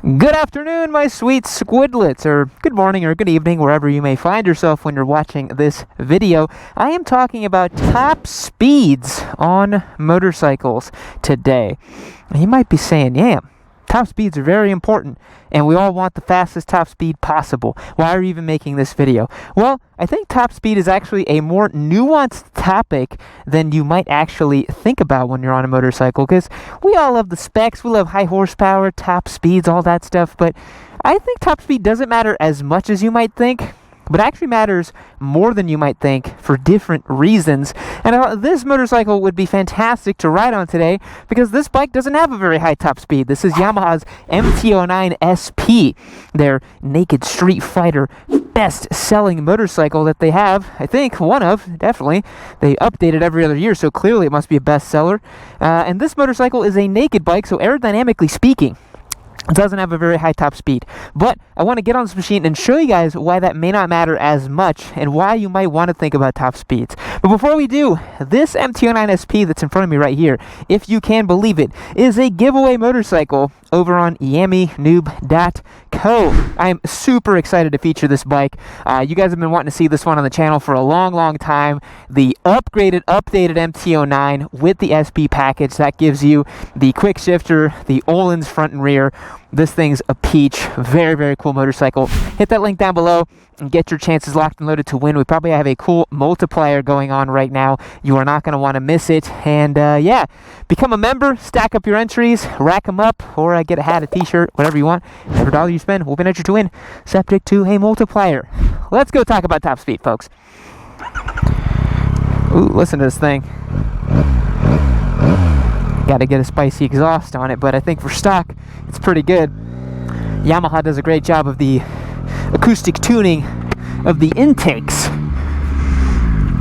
Good afternoon, my sweet squidlets, or good morning or good evening, wherever you may find yourself when you're watching this video. I am talking about top speeds on motorcycles today. And you might be saying, yeah, top speeds are very important, and we all want the fastest top speed possible. Why are you even making this video? Well, I think top speed is actually a more nuanced topic than you might actually think about when you're on a motorcycle, because we all love the specs, we love high horsepower, top speeds, all that stuff, but I think top speed doesn't matter as much as you might think, but actually matters more than you might think for different reasons. And this motorcycle would be fantastic to ride on today because this bike doesn't have a very high top speed. This is Yamaha's MT-09 SP, their naked street fighter best-selling motorcycle that they have. I think one of, definitely. They update it every other year, so clearly it must be a bestseller. And this motorcycle is a naked bike, so aerodynamically speaking, it doesn't have a very high top speed. But I want to get on this machine and show you guys why that may not matter as much and why you might want to think about top speeds. But before we do, this MT-09 SP that's in front of me right here, if you can believe it, is a giveaway motorcycle over on yammynoob.co. I am super excited to feature this bike. You guys have been wanting to see this one on the channel for a long time. The updated MT-09 with the SP package that gives you the quick shifter, the Öhlins front and rear. This thing's a peach. Very cool motorcycle. Hit that link down below and get your chances locked and loaded to win. We probably have a cool multiplier going on right now. You are not going to want to miss it. And yeah, become a member, stack up your entries, rack them up, or get a hat, a t-shirt, whatever you want. Every dollar you spend will be entered to win, subject to a multiplier. Let's go talk about top speed, folks. Ooh, listen to this thing. Got to get a spicy exhaust on it, but I think for stock, it's pretty good. Yamaha does a great job of the acoustic tuning of the intakes.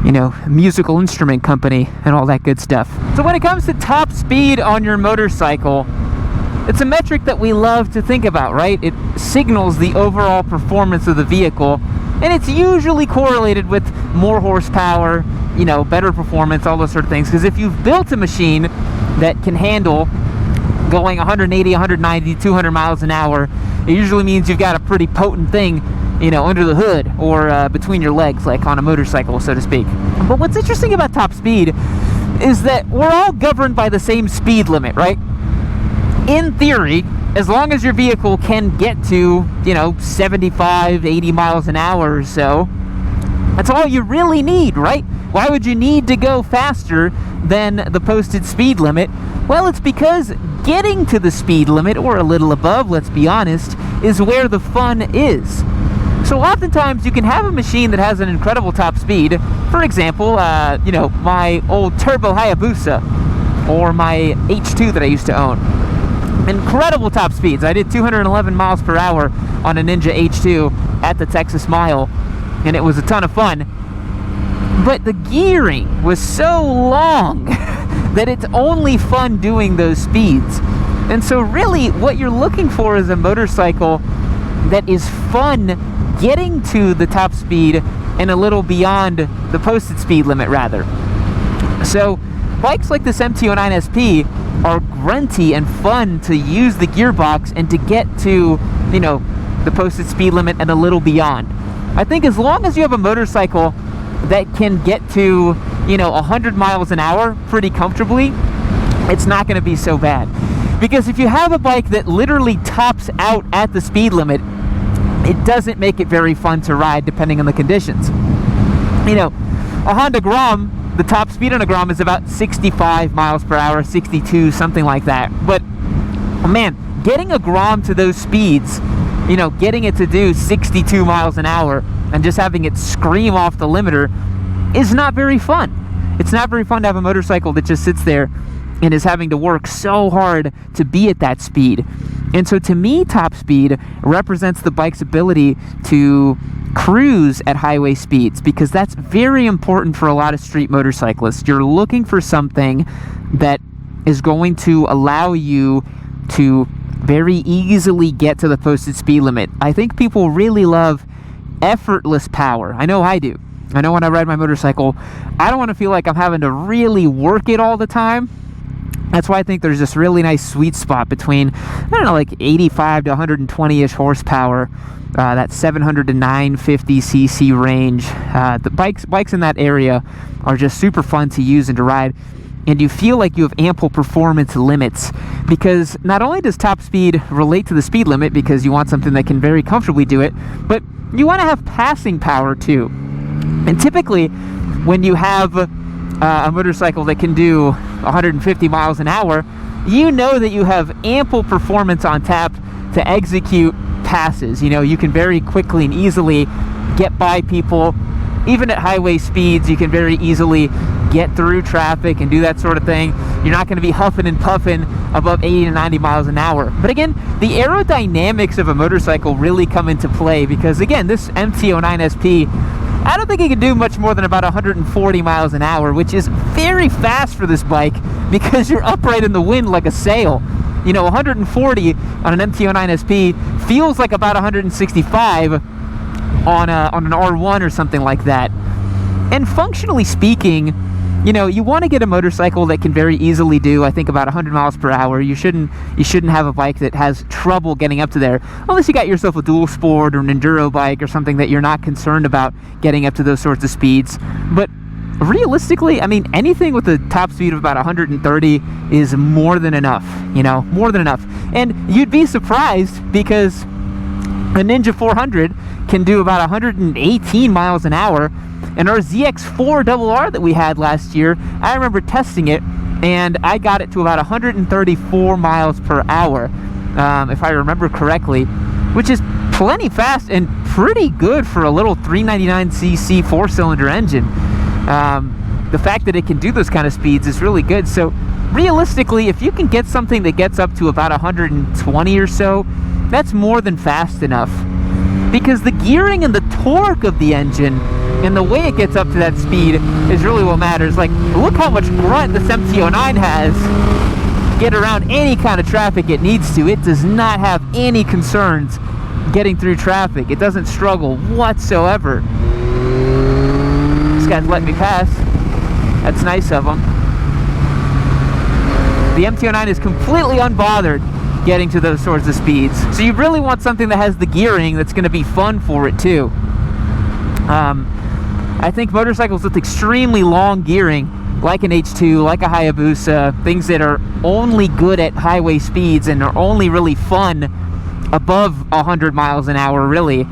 You know, musical instrument company and all that good stuff. So when it comes to top speed on your motorcycle, it's a metric that we love to think about, right? It signals the overall performance of the vehicle, and it's usually correlated with more horsepower, you know, better performance, all those sort of things. Because if you've built a machine that can handle going 180, 190, 200 miles an hour, it usually means you've got a pretty potent thing, you know, under the hood or between your legs, like on a motorcycle, so to speak. But what's interesting about top speed is that we're all governed by the same speed limit, right? In theory, as long as your vehicle can get to, you know, 75, 80 miles an hour or so, that's all you really need, right? Why would you need to go faster than the posted speed limit? Well, it's because getting to the speed limit, or a little above, let's be honest, is where the fun is. So oftentimes you can have a machine that has an incredible top speed. For example, you know, my old Turbo Hayabusa, or my H2 that I used to own. Incredible top speeds. I did 211 miles per hour on a Ninja H2 at the Texas Mile, and it was a ton of fun. But the gearing was so long that it's only fun doing those speeds. And so really what you're looking for is a motorcycle that is fun getting to the top speed and a little beyond the posted speed limit, rather. So bikes like this MT-09 SP are grunty and fun to use the gearbox and to get to, you know, the posted speed limit and a little beyond. I think as long as you have a motorcycle that can get to, you know, 100 miles an hour pretty comfortably, it's not going to be so bad. Because if you have a bike that literally tops out at the speed limit, it doesn't make it very fun to ride depending on the conditions. You know, a Honda Grom, the top speed on a Grom is about 65 miles per hour, 62, something like that. But, oh man, getting a Grom to those speeds, you know, getting it to do 62 miles an hour and just having it scream off the limiter is not very fun. It's not very fun to have a motorcycle that just sits there and is having to work so hard to be at that speed. And so to me, top speed represents the bike's ability to cruise at highway speeds, because that's very important for a lot of street motorcyclists. You're looking for something that is going to allow you to very easily get to the posted speed limit. I think people really love effortless power. I know I do. I know when I ride my motorcycle, I don't want to feel like I'm having to really work it all the time. That's why I think there's this really nice sweet spot between, I don't know, like 85 to 120-ish horsepower, that 700 to 950 cc range. The bikes in that area are just super fun to use and to ride, and you feel like you have ample performance limits, because not only does top speed relate to the speed limit because you want something that can very comfortably do it, but you want to have passing power too. And typically, when you have a motorcycle that can do 150 miles an hour, you know that you have ample performance on tap to execute passes. You know, you can very quickly and easily get by people. Even at highway speeds, you can very easily get through traffic and do that sort of thing. You're not going to be huffing and puffing above 80 to 90 miles an hour. But again, the aerodynamics of a motorcycle really come into play, because again, this MT-09 SP, I don't think it can do much more than about 140 miles an hour, which is very fast for this bike because you're upright in the wind like a sail. You know, 140 on an MT-09 SP feels like about 165 on an R1 or something like that. And functionally speaking, you know, you want to get a motorcycle that can very easily do, I think, about 100 miles per hour. You shouldn't have a bike that has trouble getting up to there, unless you got yourself a dual sport or an enduro bike or something that you're not concerned about getting up to those sorts of speeds. But realistically, I mean, anything with a top speed of about 130 is more than enough, you know, more than enough. And you'd be surprised, because a Ninja 400 can do about 118 miles an hour. And our ZX4RR that we had last year, I remember testing it, and I got it to about 134 miles per hour, if I remember correctly, which is plenty fast and pretty good for a little 399cc four-cylinder engine. The fact that it can do those kind of speeds is really good. So realistically, if you can get something that gets up to about 120 or so, that's more than fast enough, because the gearing and the torque of the engine and the way it gets up to that speed is really what matters. Like, look how much grunt this MT-09 has. Get around any kind of traffic it needs to. It does not have any concerns getting through traffic. It doesn't struggle whatsoever. This guy's letting me pass. That's nice of him. The MT-09 is completely unbothered getting to those sorts of speeds. So you really want something that has the gearing that's going to be fun for it too. I think motorcycles with extremely long gearing, like an H2, like a Hayabusa, things that are only good at highway speeds and are only really fun above 100 miles an hour, really.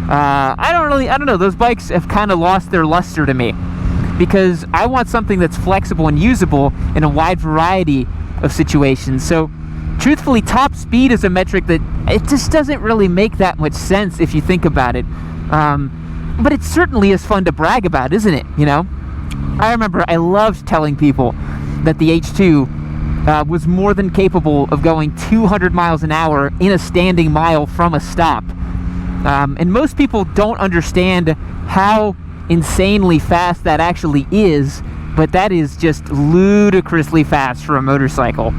I don't know, those bikes have kind of lost their luster to me, because I want something that's flexible and usable in a wide variety of situations. So truthfully, top speed is a metric that it just doesn't really make that much sense if you think about it. But it certainly is fun to brag about, isn't it? You know, I remember I loved telling people that the H2 was more than capable of going 200 miles an hour in a standing mile from a stop. And most people don't understand how insanely fast that actually is, but that is just ludicrously fast for a motorcycle.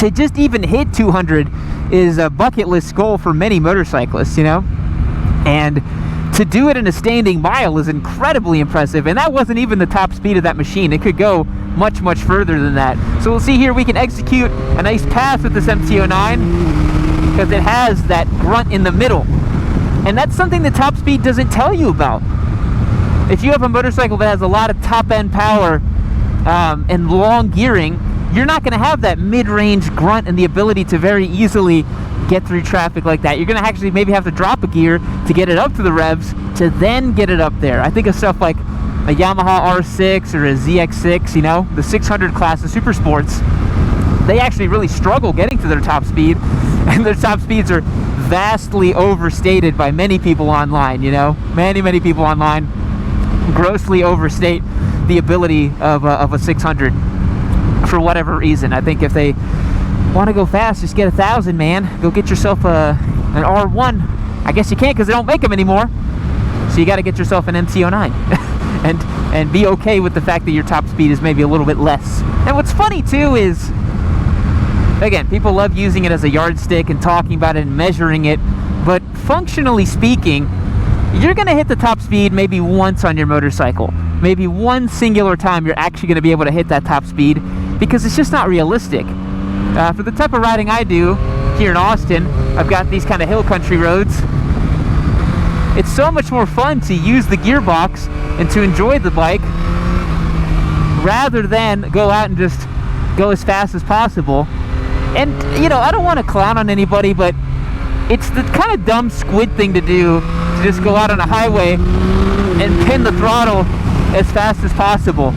To just even hit 200 is a bucket list goal for many motorcyclists, you know? And to do it in a standing mile is incredibly impressive, and that wasn't even the top speed of that machine. It could go much, much further than that. So we'll see here, we can execute a nice pass with this MT-09 because it has that grunt in the middle. And that's something that top speed doesn't tell you about. If you have a motorcycle that has a lot of top-end power and long gearing, you're not going to have that mid-range grunt and the ability to very easily get through traffic like that. You're going to actually maybe have to drop a gear to get it up to the revs to then get it up there. I think of stuff like a Yamaha R6 or a ZX6, you know, the 600 class of super sports. They actually really struggle getting to their top speed, and their top speeds are vastly overstated by many people online, you know. Many people online grossly overstate the ability of a 600 for whatever reason. I think if they want to go fast, just get 1,000, man. Go get yourself an R1. I guess you can't because they don't make them anymore. So you got to get yourself an MT-09 and be okay with the fact that your top speed is maybe a little bit less. And what's funny too is, again, people love using it as a yardstick and talking about it and measuring it, but functionally speaking, you're going to hit the top speed maybe once on your motorcycle. Maybe one singular time you're actually going to be able to hit that top speed. because it's just not realistic. For the type of riding I do here in Austin, I've got these kind of hill country roads. It's so much more fun to use the gearbox and to enjoy the bike rather than go out and just go as fast as possible. And, you know, I don't want to clown on anybody, but it's the kind of dumb squid thing to do, to just go out on a highway and pin the throttle as fast as possible.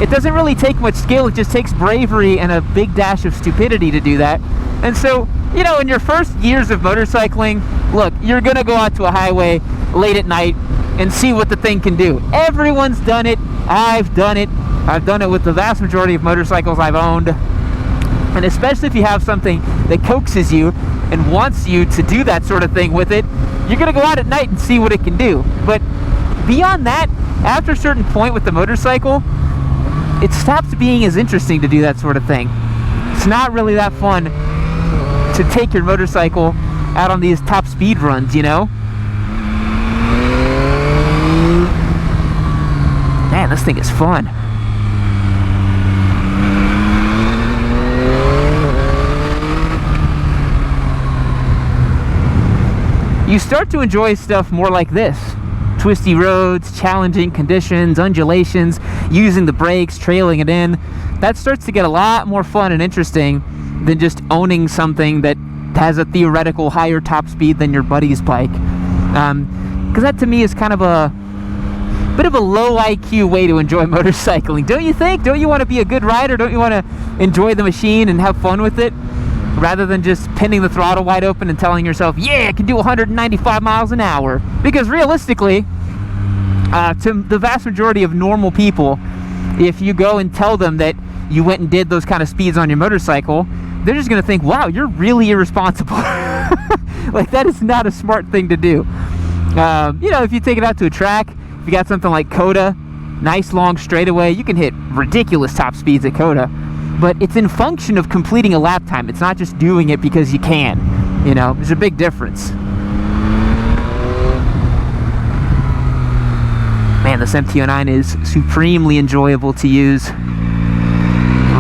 It doesn't really take much skill, it just takes bravery and a big dash of stupidity to do that. And so, you know, in your first years of motorcycling, look, you're gonna go out to a highway late at night and see what the thing can do. Everyone's done it. I've done it. I've done it with the vast majority of motorcycles I've owned. And especially if you have something that coaxes you and wants you to do that sort of thing with it, you're gonna go out at night and see what it can do. But beyond that, after a certain point with the motorcycle, it stops being as interesting to do that sort of thing. It's not really that fun to take your motorcycle out on these top speed runs, you know? Man, this thing is fun. You start to enjoy stuff more like this. Twisty roads, challenging conditions, undulations, using the brakes, trailing it in. That starts to get a lot more fun and interesting than just owning something that has a theoretical higher top speed than your buddy's bike. Because that to me is kind of a bit of a low IQ way to enjoy motorcycling. Don't you think? Don't you want to be a good rider? Don't you want to enjoy the machine and have fun with it? Rather than just pinning the throttle wide open and telling yourself, yeah, I can do 195 miles an hour. Because realistically, to the vast majority of normal people, if you go and tell them that you went and did those kind of speeds on your motorcycle, they're just going to think, wow, you're really irresponsible. Like, that is not a smart thing to do. You know, if you take it out to a track, if you got something like Coda, nice long straightaway, you can hit ridiculous top speeds at Coda. But it's in function of completing a lap time. It's not just doing it because you can. You know, there's a big difference. Man, this MT-09 is supremely enjoyable to use.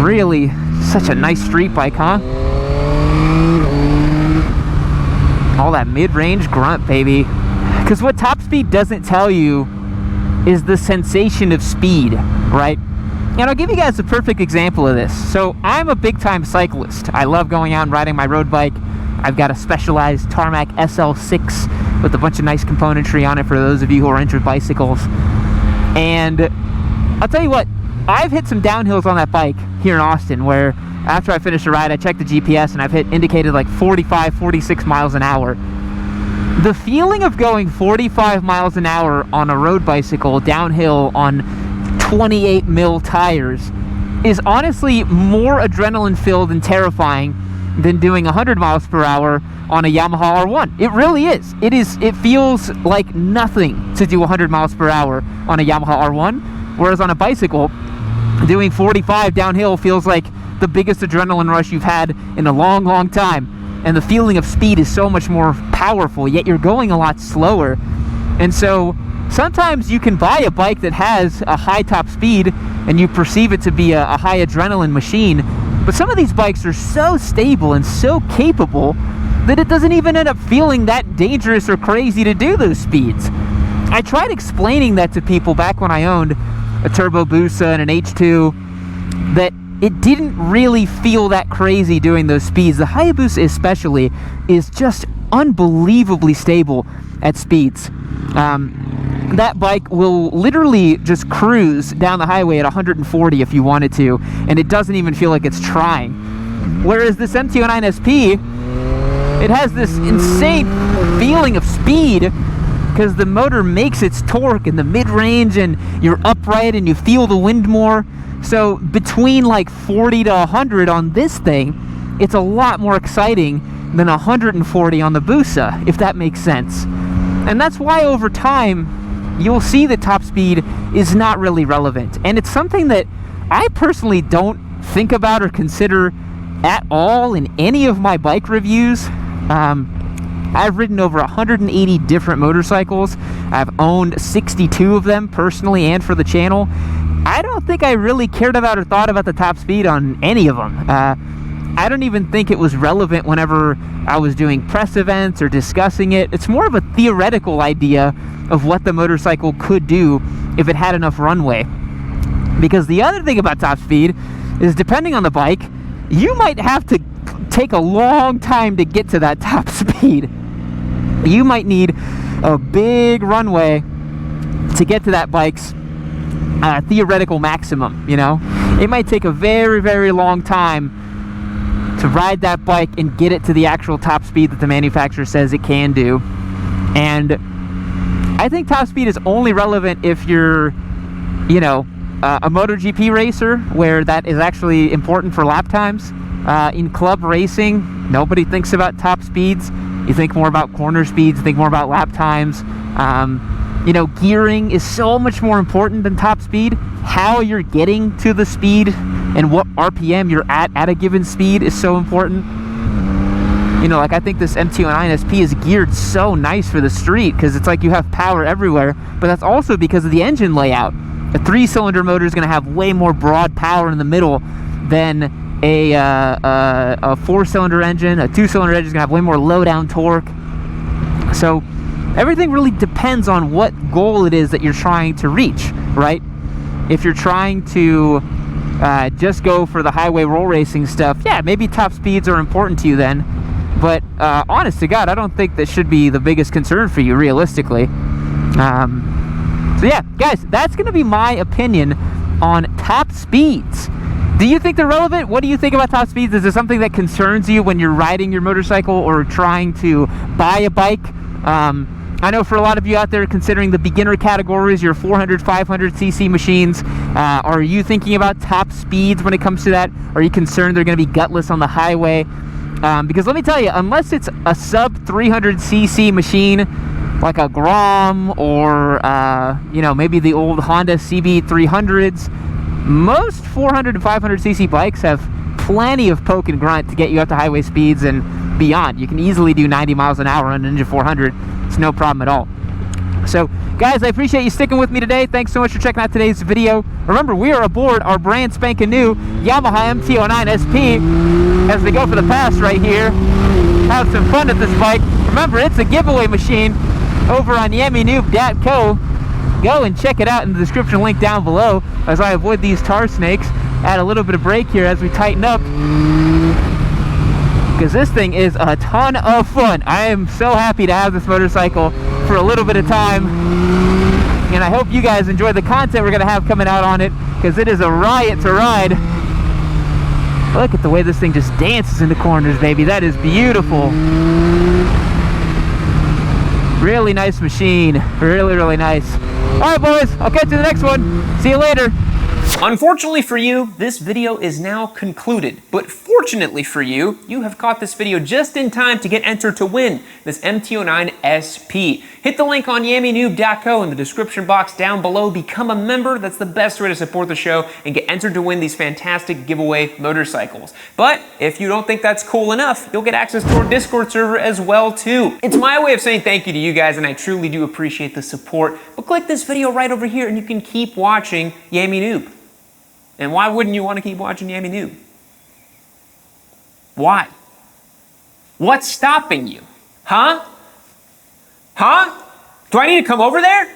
Really, such a nice street bike, huh? All that mid-range grunt, baby. Because what top speed doesn't tell you is the sensation of speed, right? And I'll give you guys a perfect example of this. So I'm a big-time cyclist. I love going out and riding my road bike. I've got a specialized Tarmac SL6 with a bunch of nice componentry on it for those of you who are into bicycles. And I'll tell you what, I've hit some downhills on that bike here in Austin where after I finish a ride, I check the GPS and I've hit indicated like 45, 46 miles an hour. The feeling of going 45 miles an hour on a road bicycle downhill on 28 mil tires is honestly more adrenaline filled and terrifying than doing 100 miles per hour on a Yamaha R1. It really is. It feels like nothing to do 100 miles per hour on a Yamaha R1, whereas on a bicycle, doing 45 downhill feels like the biggest adrenaline rush you've had in a long, long time. And the feeling of speed is so much more powerful, yet you're going a lot slower. And so sometimes you can buy a bike that has a high top speed and you perceive it to be a high adrenaline machine, but some of these bikes are so stable and so capable that it doesn't even end up feeling that dangerous or crazy to do those speeds. I tried explaining that to people back when I owned a Turbo Hayabusa and an H2, that it didn't really feel that crazy doing those speeds. The Hayabusa especially is just unbelievably stable at speeds. That bike will literally just cruise down the highway at 140 if you wanted to, and it doesn't even feel like it's trying. Whereas this MT-09 SP, it has this insane feeling of speed because the motor makes its torque in the mid-range and you're upright and you feel the wind more. So between like 40 to 100 on this thing, it's a lot more exciting than 140 on the Busa, if that makes sense. And that's why over time, you'll see that top speed is not really relevant. And it's something that I personally don't think about or consider at all in any of my bike reviews. I've ridden over 180 different motorcycles. I've owned 62 of them personally and for the channel. I don't think I really cared about or thought about the top speed on any of them. I don't even think it was relevant whenever I was doing press events or discussing it. It's more of a theoretical idea of what the motorcycle could do if it had enough runway. Because the other thing about top speed is, depending on the bike, you might have to take a long time to get to that top speed. You might need a big runway to get to that bike's theoretical maximum, you know? It might take a very, very long time to ride that bike and get it to the actual top speed that the manufacturer says it can do. And I think top speed is only relevant if you're, you know, a MotoGP racer, where that is actually important for lap times. In club racing, nobody thinks about top speeds. You think more about corner speeds, you think more about lap times. You know, gearing is so much more important than top speed. How you're getting to the speed and what RPM you're at a given speed is so important. You know, like, I think this MT-09 SP is geared so nice for the street because it's like you have power everywhere, but that's also because of the engine layout. A 3-cylinder motor is going to have way more broad power in the middle than a 4-cylinder engine. A 2-cylinder engine is going to have way more low-down torque. So everything really depends on what goal it is that you're trying to reach, right? If you're trying to just go for the highway roll racing stuff, yeah, maybe top speeds are important to you then. But honest to God, I don't think that should be the biggest concern for you, realistically. So yeah, guys, that's going to be my opinion on top speeds. Do you think they're relevant? What do you think about top speeds? Is it something that concerns you when you're riding your motorcycle or trying to buy a bike? I know for a lot of you out there considering the beginner categories, your 400, 500 cc machines, are you thinking about top speeds when it comes to that? Are you concerned they're going to be gutless on the highway? Because let me tell you, unless it's a sub 300 cc machine, like a Grom or, you know, maybe the old Honda CB300s, most 400 and 500 cc bikes have plenty of poke and grunt to get you up to highway speeds and beyond. You can easily do 90 miles an hour on Ninja 400. It's no problem at all. So, guys, I appreciate you sticking with me today. Thanks so much for checking out today's video. Remember, we are aboard our brand spanking new Yamaha MT-09 SP as we go for the pass right here. Have some fun at this bike. Remember, it's a giveaway machine over on yammynoob.co. Go and check it out in the description link down below as I avoid these tar snakes. Add a little bit of brake here as we tighten up, because this thing is a ton of fun. I am so happy to have this motorcycle for a little bit of time, and I hope you guys enjoy the content we're going to have coming out on it, because it is a riot to ride. Look at the way this thing just dances in the corners, baby. That is beautiful. Really nice machine. Really, really nice. Alright, boys, I'll catch you in the next one. See you later. Unfortunately for you, this video is now concluded, but fortunately for you, you have caught this video just in time to get entered to win this MT-09 SP. Hit the link on yammynoob.co in the description box down below, become a member. That's the best way to support the show and get entered to win these fantastic giveaway motorcycles. But if you don't think that's cool enough, you'll get access to our Discord server as well too. It's my way of saying thank you to you guys, and I truly do appreciate the support. But click this video right over here and you can keep watching Yammy Noob. And why wouldn't you want to keep watching Yammy Noob? Why? What's stopping you? Huh? Huh? Do I need to come over there?